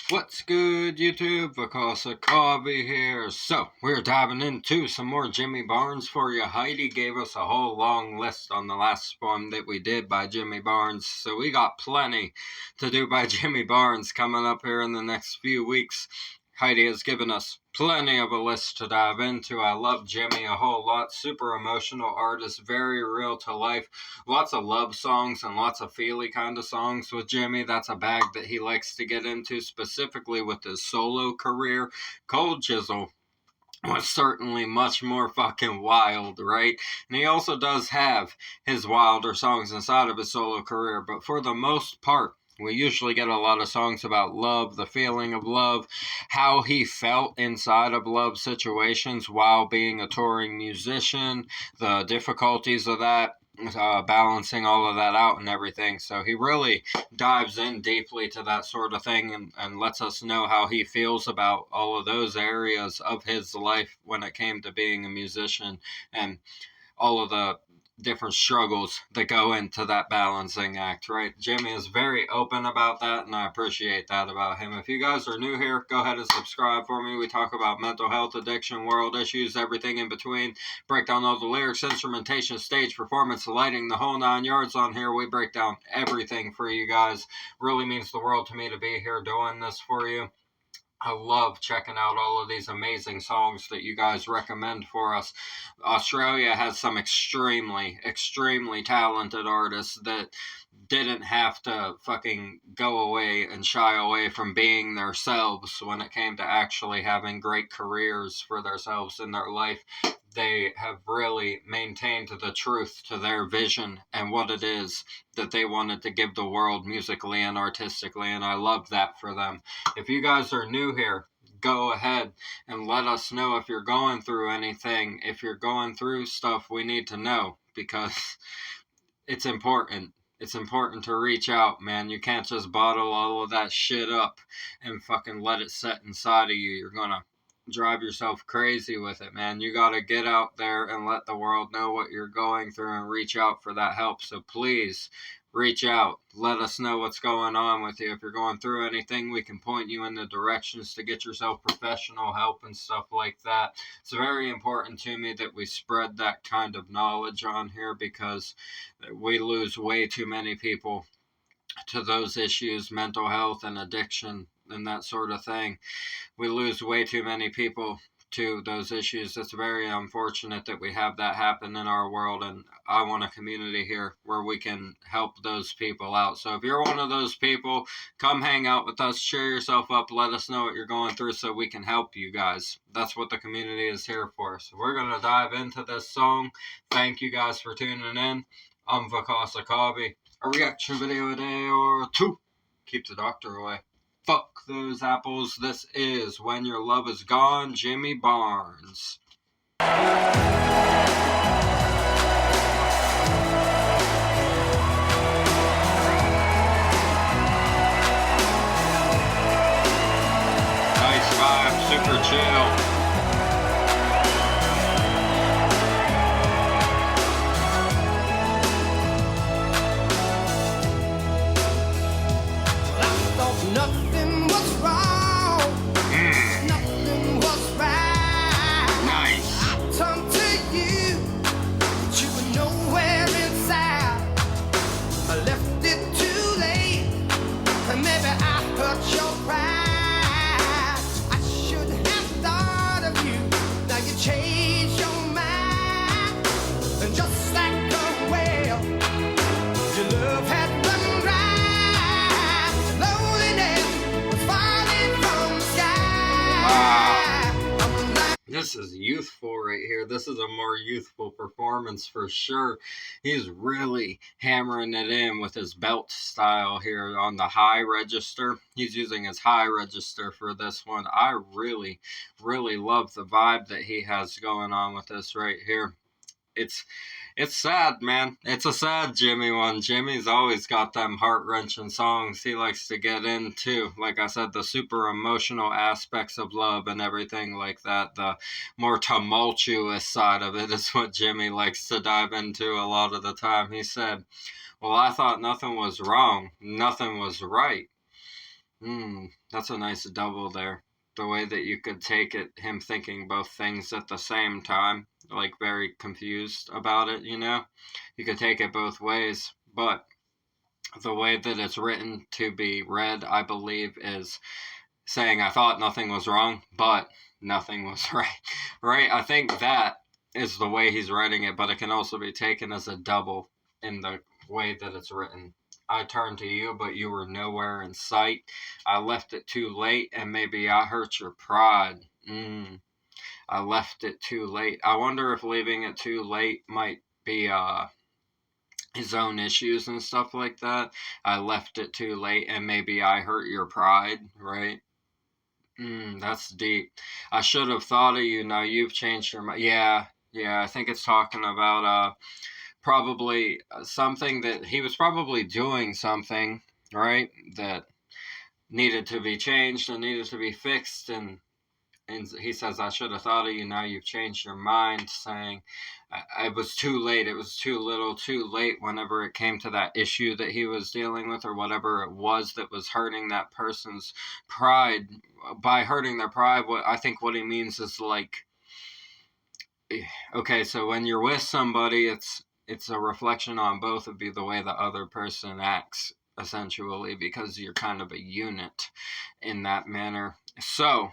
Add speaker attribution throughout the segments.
Speaker 1: What's good, YouTube? Vakasa Coffee here. So, we're diving into some more Jimmy Barnes for you. Heidi gave us a whole long list on the last one that we did by Jimmy Barnes. So, we got plenty to do by Jimmy Barnes coming up here in the next few weeks. Heidi has given us plenty of a list to dive into. I love Jimmy a whole lot. Super emotional artist, very real to life. Lots of love songs and lots of feely kind of songs with Jimmy. That's a bag that he likes to get into, specifically with his solo career. Cold Chisel was certainly much more fucking wild, right? And he also does have his wilder songs inside of his solo career, but for the most part, we usually get a lot of songs about love, the feeling of love, how he felt inside of love situations while being a touring musician, the difficulties of that, balancing all of that out and everything. So he really dives in deeply to that sort of thing and lets us know how he feels about all of those areas of his life when it came to being a musician and all of the different struggles that go into that balancing act, right? Jimmy is very open about that, and I appreciate that about him. If you guys are new here, go ahead and subscribe for me. We talk about mental health, addiction, world issues, everything in between. Break down all the lyrics, instrumentation, stage performance, lighting, the whole 9 yards on here. We break down everything for you guys. Really means the world to me to be here doing this for you. I love checking out all of these amazing songs that you guys recommend for us. Australia has some extremely, extremely talented artists that didn't have to fucking go away and shy away from being themselves when it came to actually having great careers for themselves in their life. They have really maintained the truth to their vision and what it is that they wanted to give the world musically and artistically, and I love that for them. If you guys are new here, go ahead and let us know if you're going through anything. If you're going through stuff, we need to know because it's important. It's important to reach out, man. You can't just bottle all of that shit up and fucking let it set inside of you. You're gonna drive yourself crazy with it, man. You gotta get out there and let the world know what you're going through and reach out for that help. So please reach out. Let us know what's going on with you. If you're going through anything, we can point you in the directions to get yourself professional help and stuff like that. It's very important to me that we spread that kind of knowledge on here because we lose way too many people to those issues, mental health and addiction and that sort of thing. We lose way too many people to those issues. It's very unfortunate that we have that happen in our world, and I want a community here where we can help those people out. So if you're one of those people, come hang out with us, cheer yourself up, let us know what you're going through so we can help you guys. That's what the community is here for. So we're going to dive into this song. Thank you guys for tuning in. I'm Vakasa Kabi. A reaction video a day or two. Keep the doctor away. Fuck those apples. This is When Your Love Is Gone, Jimmy Barnes. Nice vibe, super chill.
Speaker 2: Nothing was wrong. Nothing was right.
Speaker 1: Nice.
Speaker 2: I turned to you, but you were nowhere inside. I left it too late, and maybe I hurt your pride. I should have thought of you. Now you changed your mind, and just like a whale, your love had run dry.
Speaker 1: This is youthful right here. This is a more youthful performance for sure. He's really hammering it in with his belt style here on the high register. He's using his high register for this one. I really, really love the vibe that he has going on with this right here. It's sad, man. It's a sad Jimmy one. Jimmy's always got them heart-wrenching songs he likes to get into. Like I said, the super emotional aspects of love and everything like that. The more tumultuous side of it is what Jimmy likes to dive into a lot of the time. He said, well, I thought nothing was wrong. Nothing was right. That's a nice double there. The way that you could take it, him thinking both things at the same time, like very confused about it, you know? You could take it both ways, but the way that it's written to be read, I believe, is saying, I thought nothing was wrong, but nothing was right. Right? I think that is the way he's writing it, but it can also be taken as a double in the way that it's written. I turned to you, but you were nowhere in sight. I left it too late, and maybe I hurt your pride. I left it too late. I wonder if leaving it too late might be his own issues and stuff like that. I left it too late, and maybe I hurt your pride, right? That's deep. I should have thought of you. Now you've changed your mind. Yeah, I think it's talking about probably something that he was probably doing something, right, that needed to be changed and needed to be fixed, and he says, I should have thought of you, now you've changed your mind, saying it was too late, it was too little too late whenever it came to that issue that he was dealing with, or whatever it was that was hurting that person's pride. By hurting their pride, I think what he means is like, okay, so when you're with somebody, it's a reflection on both of you, the way the other person acts, essentially, because you're kind of a unit in that manner. So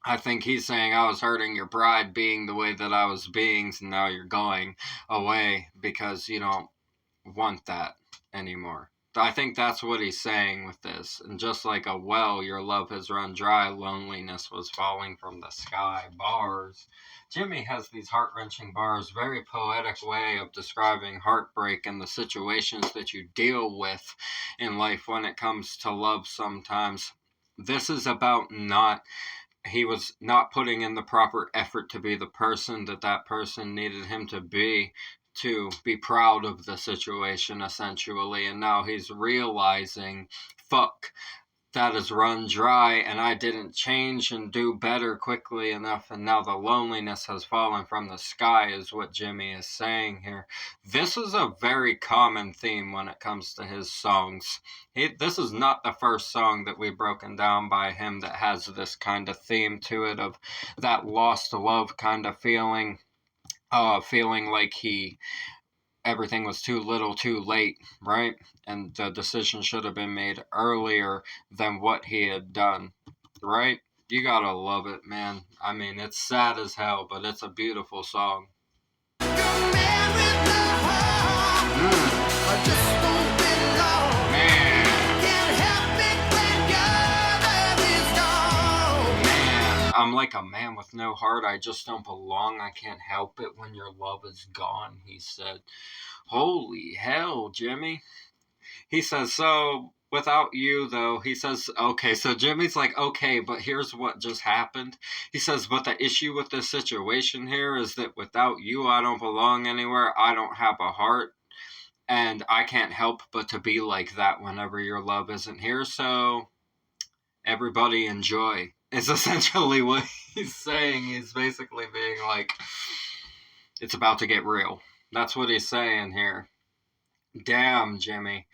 Speaker 1: I think he's saying, I was hurting your pride being the way that I was being, so now you're going away because you don't want that anymore. I think that's what he's saying with this. And just like a well, your love has run dry, loneliness was falling from the sky. Bars. Jimmy has these heart-wrenching bars, very poetic way of describing heartbreak and the situations that you deal with in life when it comes to love sometimes. This is about he was not putting in the proper effort to be the person that person needed him to be proud of the situation, essentially. And now he's realizing, fuck, that has run dry, and I didn't change and do better quickly enough, and now the loneliness has fallen from the sky, is what Jimmy is saying here. This is a very common theme when it comes to his songs. This is not the first song that we've broken down by him that has this kind of theme to it, of that lost love kind of feeling like everything was too little too late, right? And the decision should have been made earlier than what he had done, right? You gotta love it, man. I mean, it's sad as hell, but it's a beautiful song. I'm like a man with no heart. I just don't belong. I can't help it when your love is gone, he said. Holy hell, Jimmy. He says, so without you, though, he says, okay, so Jimmy's like, okay, but here's what just happened. He says, but the issue with this situation here is that without you, I don't belong anywhere. I don't have a heart. And I can't help but to be like that whenever your love isn't here. So everybody enjoy. Is essentially what he's saying. He's basically being like, it's about to get real. That's what he's saying here. Damn, Jimmy.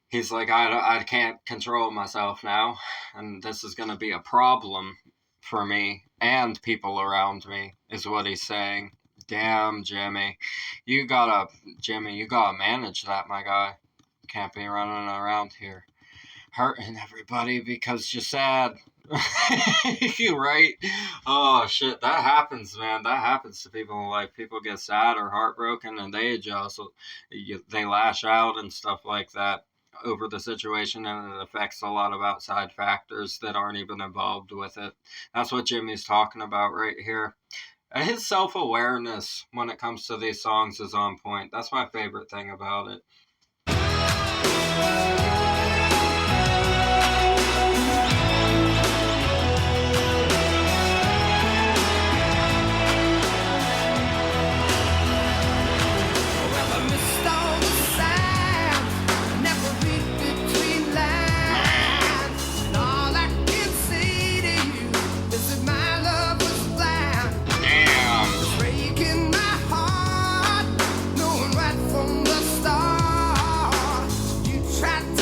Speaker 1: He's like, I can't control myself now, and this is going to be a problem for me and people around me, is what he's saying. Damn, Jimmy. You gotta manage that, my guy. Can't be running around here hurting everybody because you're sad. Right? Oh shit, that happens, man. That happens to people in life. People get sad or heartbroken and they they lash out and stuff like that over the situation, and it affects a lot of outside factors that aren't even involved with it. That's what Jimmy's talking about right here. His self-awareness when it comes to these songs is on point. That's my favorite thing about it.
Speaker 2: Tried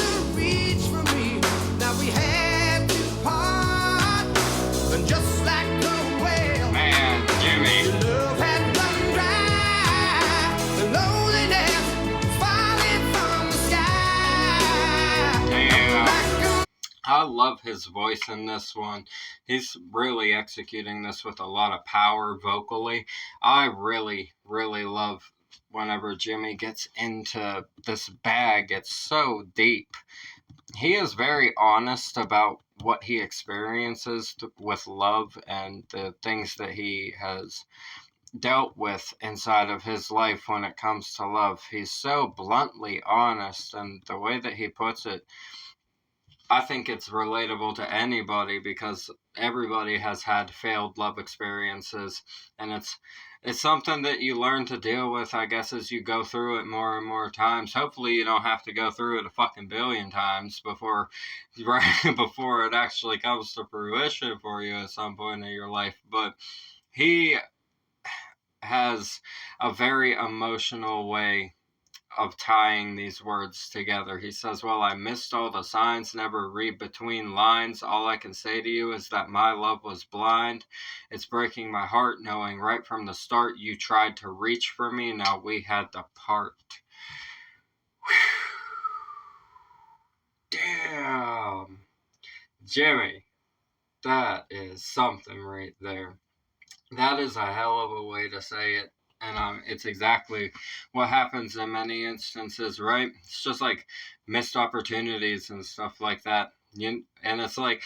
Speaker 1: I love his voice in this one. He's really executing this with a lot of power vocally. I really, really love whenever Jimmy gets into this bag. It's so deep. He is very honest about what he experiences with love and the things that he has dealt with inside of his life when it comes to love. He's so bluntly honest, and the way that he puts it, I think it's relatable to anybody because everybody has had failed love experiences, and it's something that you learn to deal with, I guess, as you go through it more and more times. Hopefully you don't have to go through it a fucking billion times before right before it actually comes to fruition for you at some point in your life. But he has a very emotional way of tying these words together. He says, well, I missed all the signs, never read between lines. All I can say to you is that my love was blind. It's breaking my heart knowing right from the start you tried to reach for me. Now we had to part. Damn. Jimmy, that is something right there. That is a hell of a way to say it. And it's exactly what happens in many instances, right? It's just like missed opportunities and stuff like that. And it's like,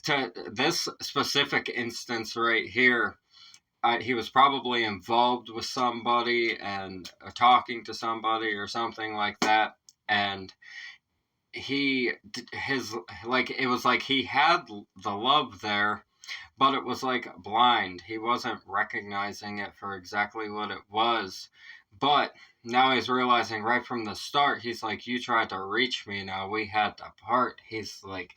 Speaker 1: to this specific instance right here, he was probably involved with somebody and talking to somebody or something like that. And it was like he had the love there, but it was like blind. He wasn't recognizing it for exactly what it was. But now he's realizing right from the start, he's like, you tried to reach me, now we had to part. He's like,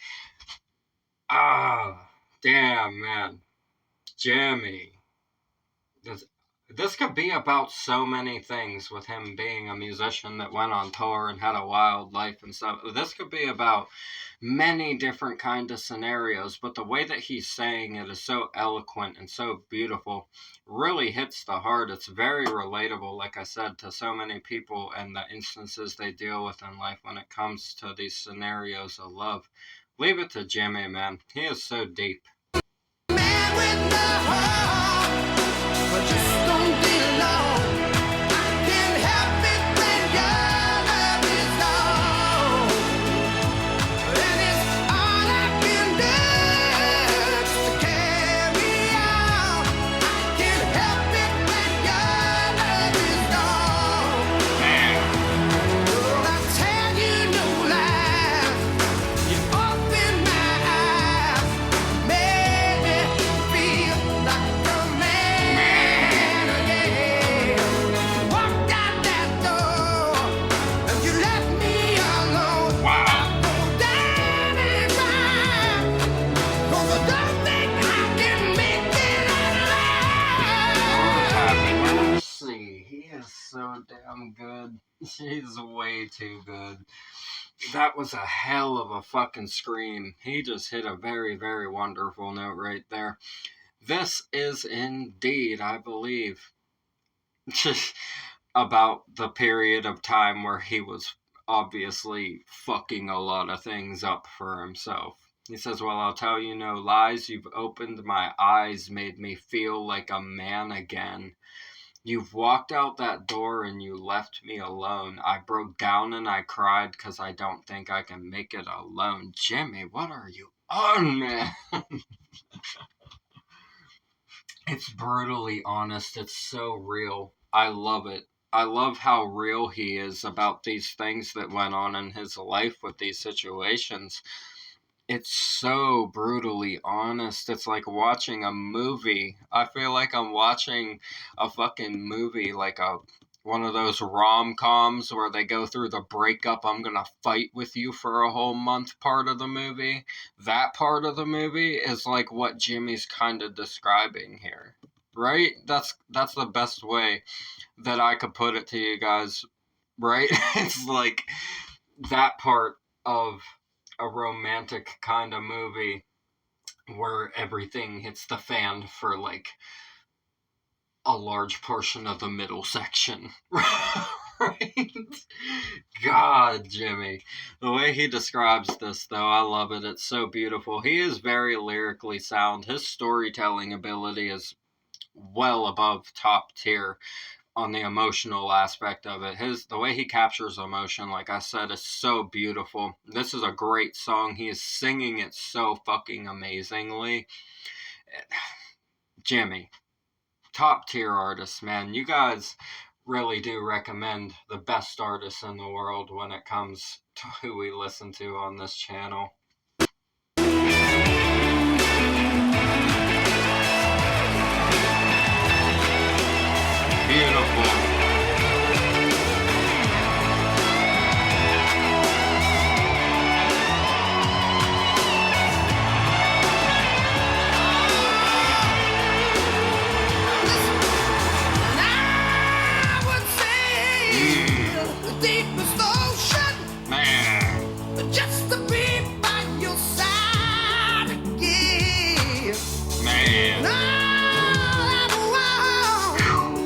Speaker 1: damn, man. Jimmy. This could be about so many things with him being a musician that went on tour and had a wild life and stuff. This could be about many different kind of scenarios, but the way that he's saying it is so eloquent and so beautiful, really hits the heart. It's very relatable, like I said, to so many people and the instances they deal with in life when it comes to these scenarios of love. Leave it to Jimmy, man. He is so deep.
Speaker 2: Man with the heart, but just don't be alone. I can't help it when your love is gone. And it's all I can do just to carry on. I can't help it when your love is gone. Lord, I tell you no lies. You open my eyes, made me feel like a man again. You walked out that door and you left me alone.
Speaker 1: Wow.
Speaker 2: I go down and cry, 'cause I don't think I can make it out alive.
Speaker 1: Mercy. He is so damn good. He's way too good. That was a hell of a fucking scream. He just hit a very, very wonderful note right there. This is indeed, I believe, about the period of time where he was obviously fucking a lot of things up for himself. He says, well, I'll tell you no lies. You've opened my eyes, made me feel like a man again. You've walked out that door and you left me alone. I broke down and I cried because I don't think I can make it alone. Jimmy, what are you on, man? It's brutally honest. It's so real. I love it. I love how real he is about these things that went on in his life with these situations. It's so brutally honest. It's like watching a movie. I feel like I'm watching a fucking movie, like one of those rom-coms where they go through the breakup, I'm gonna fight with you for a whole month part of the movie. That part of the movie is like what Jimmy's kind of describing here. Right? That's the best way that I could put it to you guys. Right? It's like that part of a romantic kind of movie where everything hits the fan for like a large portion of the middle section. Right? God, Jimmy. The way he describes this, though, I love it. It's so beautiful. He is very lyrically sound. His storytelling ability is well above top tier on the emotional aspect of it. The way he captures emotion, like I said, is so beautiful. This is a great song. He is singing it so fucking amazingly. Jimmy, top tier artist, man. You guys really do recommend the best artists in the world when it comes to who we listen to on this channel. Beautiful. Man.
Speaker 2: Just to be by your side again.
Speaker 1: Man.
Speaker 2: No,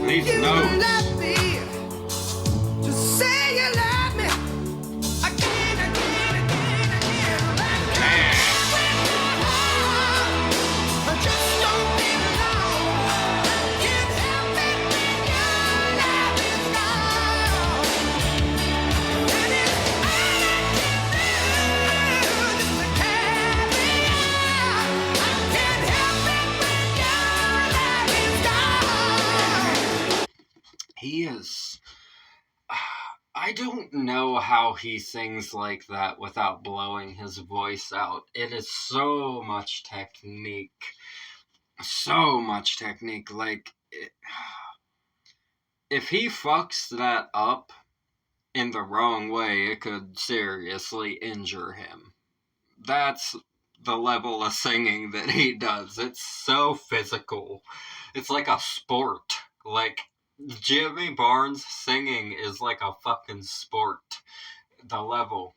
Speaker 1: these
Speaker 2: you
Speaker 1: notes.
Speaker 2: love me. Just say you love me. Again, again, again, again.
Speaker 1: Man.
Speaker 2: I just don't be alone. Can't help it when your love is gone. And it's all I can do just to carry on. I can't help it when your love is gone.
Speaker 1: He is. I don't know how he sings like that without blowing his voice out. It is so much technique. So much technique. If he fucks that up in the wrong way, it could seriously injure him. That's the level of singing that he does. It's so physical. It's like a sport. Like, Jimmy Barnes singing is like a fucking sport. The level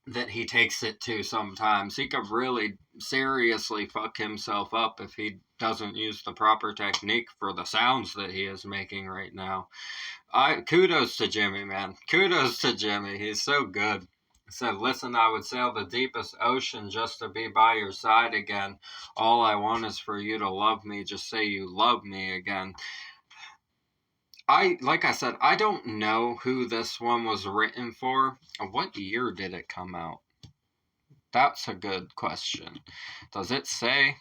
Speaker 1: that he takes it to sometimes. He could really seriously fuck himself up if he doesn't use the proper technique for the sounds that he is making right now. Kudos to Jimmy, man. Kudos to Jimmy. He's so good. He said, listen, I would sail the deepest ocean just to be by your side again. All I want is for you to love me. Just say you love me again. Like I said, I don't know who this one was written for. What year did it come out? That's a good question. Does it say?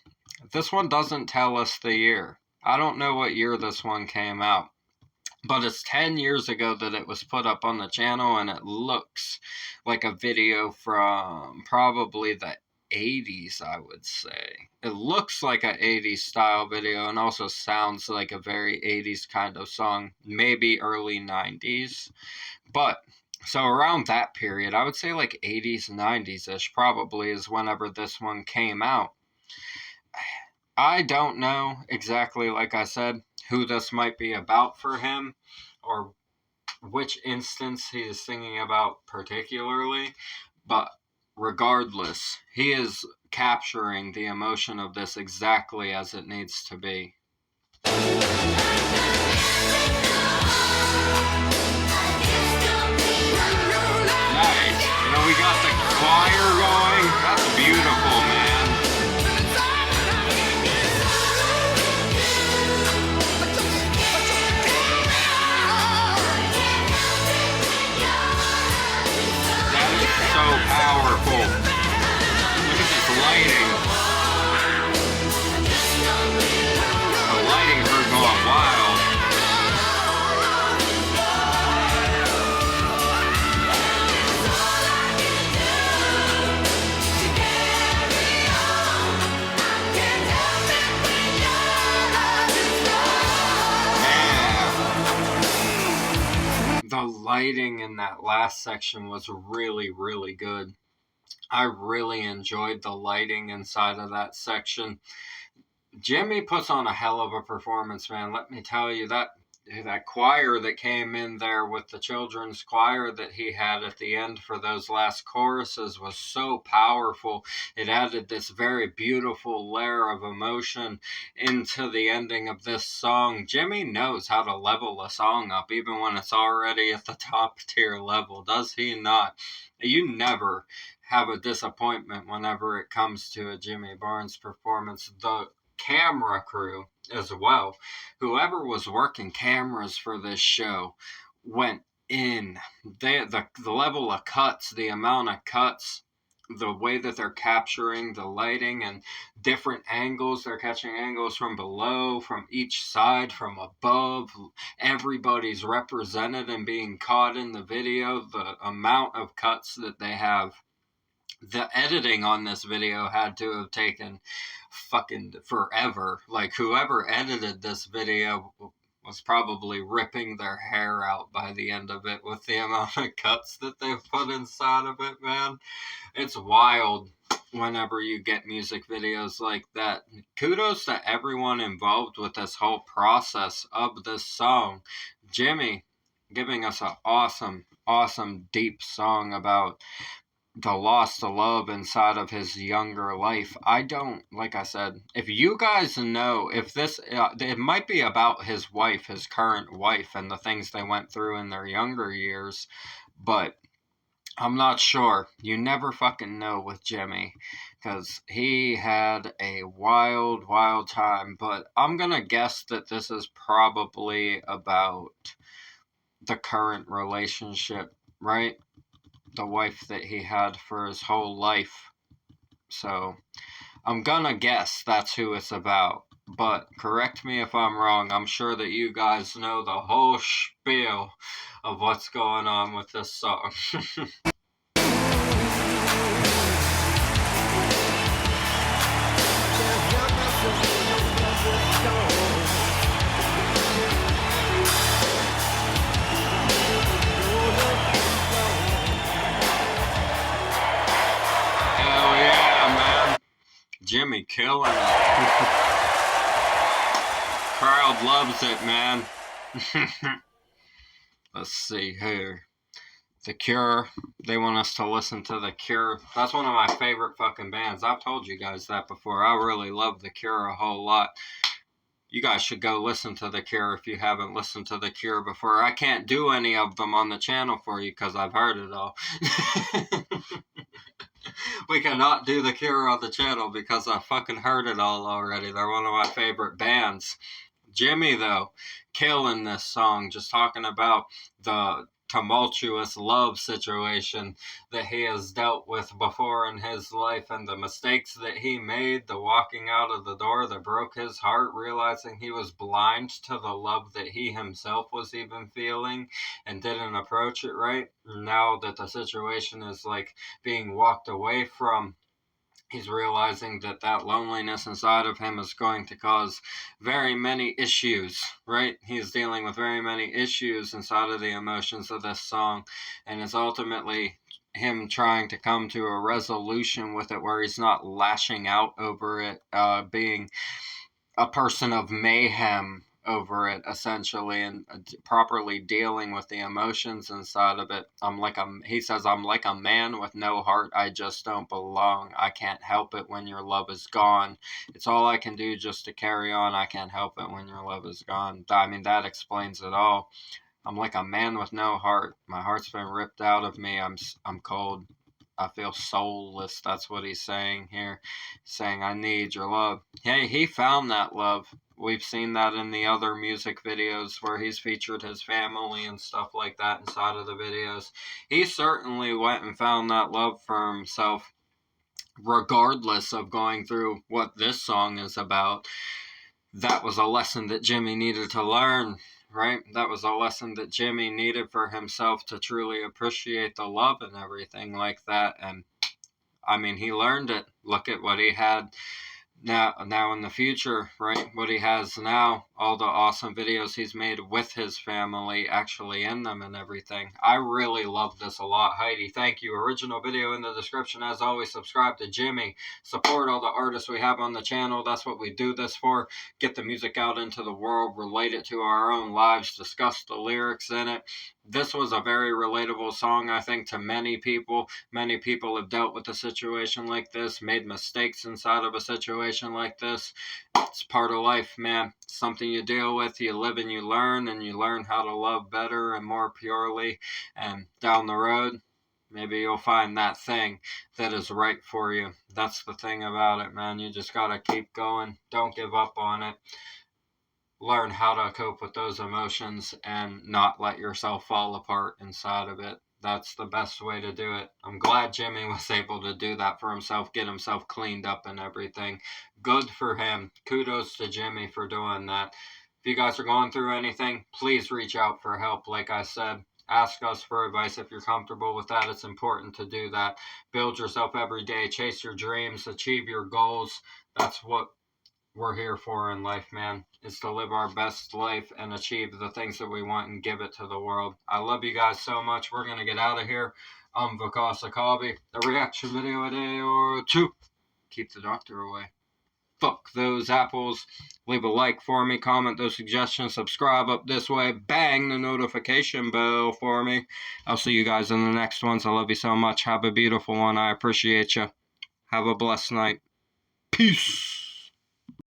Speaker 1: This one doesn't tell us the year. I don't know what year this one came out. But it's 10 years ago that it was put up on the channel, and it looks like a video from probably the 80s, I would say. It looks like an 80s style video and also sounds like a very 80s kind of song, maybe early 90s. But, so around that period, I would say like 80s, 90s-ish probably is whenever this one came out. I don't know exactly, like I said, who this might be about for him or which instance he is singing about particularly, but regardless, he is capturing the emotion of this exactly as it needs to be. Nice. You know, we got the choir going. That's beautiful, man. That is so powerful. Look at this lighting. The lighting for going wild. The lighting in that last section was really, really good. I really enjoyed the lighting inside of that section. Jimmy puts on a hell of a performance, man. Let me tell you, that that choir that came in there with the children's choir that he had at the end for those last choruses was so powerful. It added this very beautiful layer of emotion into the ending of this song. Jimmy knows how to level a song up even when it's already at the top tier level, does he not? You never have a disappointment whenever it comes to a Jimmy Barnes performance. The camera crew as well, whoever was working cameras for this show, went in. The level of cuts, the amount of cuts, the way that they're capturing the lighting and different angles. They're catching angles from below, from each side, from above. Everybody's represented and being caught in the video. The amount of cuts that they have. The editing on this video had to have taken fucking forever. Like, whoever edited this video was probably ripping their hair out by the end of it with the amount of cuts that they've put inside of it, man. It's wild whenever you get music videos like that. Kudos to everyone involved with this whole process of this song. Jimmy giving us an awesome, deep song about the loss to love inside of his younger life. I don't, like I said, if you guys know, if this, it might be about his wife, his current wife, and the things they went through in their younger years, but I'm not sure. You never fucking know with Jimmy, because he had a wild time, but I'm gonna guess that this is probably about the current relationship, right? The wife that he had for his whole life. So I'm gonna guess that's who it's about. But correct me if I'm wrong. I'm sure that you guys know the whole spiel of what's going on with this song. Hell yeah, man. Jimmy killing it. Crowd loves it, man. Let's see here. The Cure. They want us to listen to The Cure. That's one of my favorite fucking bands. I've told you guys that before. I really love The Cure a whole lot. You guys should go listen to The Cure if you haven't listened to The Cure before. I can't do any of them on the channel for you because I've heard it all. We cannot do The Cure on the channel because I fucking heard it all already. They're one of my favorite bands. Jimmy, though, killing this song, just talking about the tumultuous love situation that he has dealt with before in his life and the mistakes that he made, the walking out of the door that broke his heart, realizing he was blind to the love that he himself was even feeling and didn't approach it right. Now that the situation is like being walked away from, he's realizing that that loneliness inside of him is going to cause very many issues, right? He's dealing with very many issues inside of the emotions of this song, and it's ultimately him trying to come to a resolution with it where he's not lashing out over it, being a person of mayhem over it, essentially, and properly dealing with the emotions inside of it. He says, I'm like a man with no heart. I just don't belong. I can't help it when your love is gone. It's all I can do just to carry on. I can't help it when your love is gone. I mean, that explains it all. I'm like a man with no heart. My heart's been ripped out of me. I'm cold. I feel soulless. That's what he's saying here. He's saying, I need your love. Hey, he found that love. We've seen that in the other music videos where he's featured his family and stuff like that inside of the videos. He certainly went and found that love for himself, regardless of going through what this song is about. That was a lesson that Jimmy needed to learn, right? That was a lesson that Jimmy needed for himself to truly appreciate the love and everything like that. And I mean, he learned it. Look at what he had now in the future, right? What he has now, all the awesome videos he's made with his family actually in them and everything. I really love this a lot. Heidi, thank you. Original video in the description. As always, subscribe to Jimmy. Support all the artists we have on the channel. That's what we do this for. Get the music out into the world, relate it to our own lives, discuss the lyrics in it. This was a very relatable song, I think, to many people. Many people have dealt with a situation like this, made mistakes inside of a situation like this. It's part of life, man. It's something you deal with, you live and you learn how to love better and more purely. And down the road, maybe you'll find that thing that is right for you. That's the thing about it, man. You just gotta keep going. Don't give up on it. Learn how to cope with those emotions and not let yourself fall apart inside of it. That's the best way to do it. I'm glad Jimmy was able to do that for himself, get himself cleaned up and everything. Good for him. Kudos to Jimmy for doing that. If you guys are going through anything, please reach out for help. Like I said, ask us for advice if you're comfortable with that. It's important to do that. Build yourself every day. Chase your dreams. Achieve your goals. That's what we're here for in life, man, is to live our best life and achieve the things that we want and give it to the world. I love you guys so much. We're going to get out of here. I'm Vikas Akabi. A reaction video a day or two. Keep the doctor away. Fuck those apples. Leave a like for me. Comment those suggestions. Subscribe up this way. Bang the notification bell for me. I'll see you guys in the next ones. I love you so much. Have a beautiful one. I appreciate you. Have a blessed night. Peace.